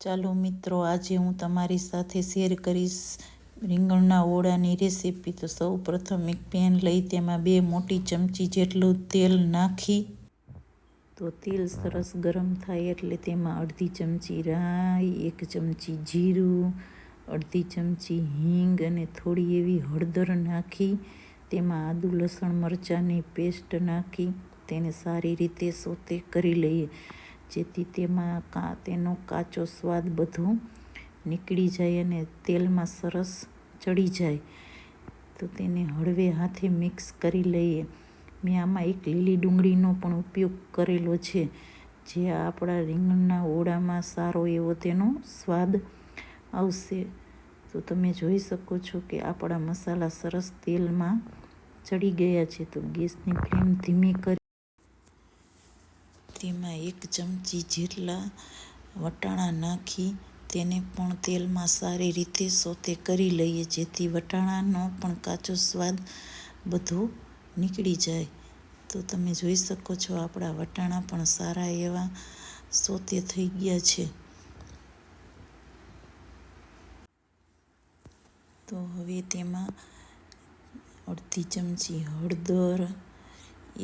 ચાલો મિત્રો, આજે હું તમારી સાથે શેર કરીશ રીંગણના ઓળાની રેસીપી. તો સૌ પ્રથમ એક પેન લઈ તેમાં 2 મોટી ચમચી જેટલું તેલ નાખી. તો તેલ સરસ ગરમ થાય એટલે તેમાં અડધી ચમચી રાઈ, 1 ચમચી જીરું, અડધી ચમચી હિંગ અને થોડી એવી હળદર નાખી. તેમાં આદુ લસણ મરચાંની પેસ્ટ નાખી તેને સારી રીતે સોતે કરી લઈએ, જેથી તેનો કાચો સ્વાદ બધો નીકળી જાય અને તેલમાં સરસ ચડી જાય. તો તેને હળવે હાથે મિક્સ કરી લઈએ. મેં આમાં એક લીલી ડુંગળીનો પણ ઉપયોગ કરેલો છે, જે આપણા રીંગણના ઓળામાં સારો એવો તેનો સ્વાદ આવશે. તો તમે જોઈ શકો છો કે આપણા મસાલા સરસ તેલમાં ચડી ગયા છે. તો ગેસની ફ્લેમ ધીમી કરી તેમાં 1 ચમચી જેટલા વટાણા નાખી તેને પણ તેલમાં સારી રીતે સોતે કરી લઈએ, જેથી વટાણાનો પણ કાચો સ્વાદ બધો નીકળી જાય. તો તમે જોઈ શકો છો આપણા વટાણા પણ સારા એવા સોતે થઈ ગયા છે. તો હવે તેમાં અડધી ચમચી હળદર,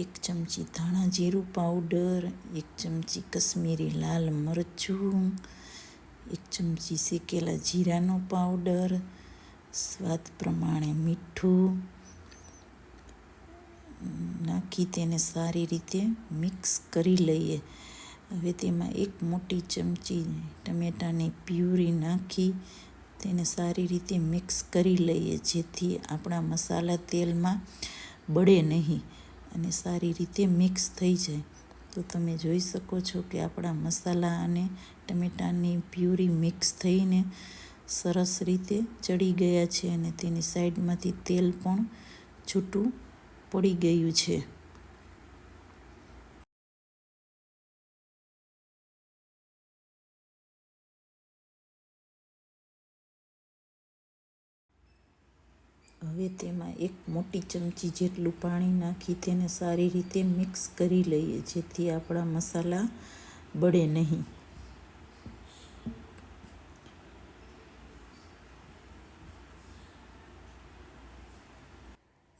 1 ચમચી ધાણા જીરું પાવડર, 1 ચમચી કશ્મીરી લાલ મરચું, 1 ચમચી શેકેલા જીરાનો પાવડર, સ્વાદ પ્રમાણે મીઠું નાખી તેને સારી રીતે મિક્સ કરી લઈએ. હવે તેમાં 1 મોટી ચમચી ટમેટાની પ્યુરી નાખી તેને સારી રીતે મિક્સ કરી લઈએ, જેથી આપણા મસાલા તેલમાં બળે નહીં અને સારી રીતે મિક્સ થઈ જાય. તો તમે જોઈ શકો છો કે આપણા મસાલા અને ટમેટાની પ્યુરી મિક્સ થઈને સરસ રીતે ચડી ગયા છે અને તેની સાઈડમાંથી તેલ પણ છૂટું પડી ગયું છે. હવે તેમાં 1 મોટી ચમચી જેટલું પાણી નાખી તેને સારી રીતે મિક્સ કરી લઈએ, જેથી આપણા મસાલા બળે નહીં.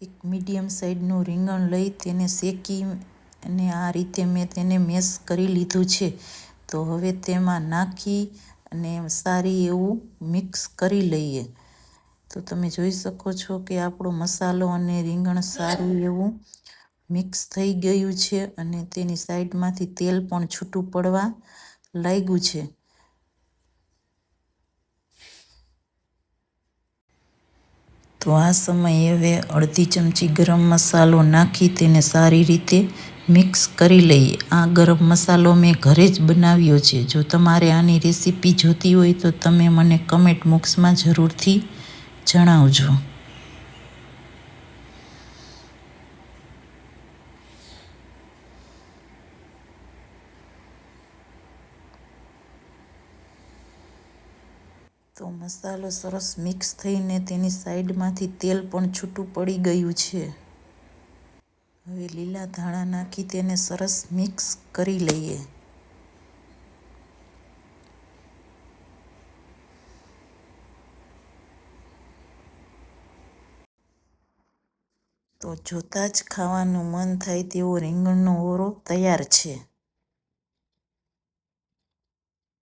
એક મીડિયમ સાઈઝનું રીંગણ લઈ તેને શેકી અને આ રીતે મેં તેને મેશ કરી લીધું છે. તો હવે તેમાં નાખી અને સારી એવું મિક્સ કરી લઈએ. તો તમે જોઈ શકો છો કે આપણો મસાલો અને રીંગણ સારું એવું મિક્સ થઈ ગયું છે અને તેની સાઈડમાંથી તેલ પણ છૂટું પડવા લાગ્યું છે. તો આ સમયે હવે અડધી ચમચી ગરમ મસાલો નાખી તેને સારી રીતે મિક્સ કરી લઈએ. આ ગરમ મસાલો મેં ઘરે જ બનાવ્યો છે. જો તમારે આની રેસીપી જોતી હોય તો તમે મને કમેન્ટ બોક્સમાં જરૂરથી જણાવજો. તો મસાલો સરસ મિક્સ થઈને તેની સાઈડમાંથી તેલ પણ છૂટું પડી ગયું છે. હવે લીલા ધાણા નાખી તેને સરસ મિક્સ કરી લઈએ. તો જોતાં જ ખાવાનું મન થાય તેવો રીંગણનો ઓળો તૈયાર છે.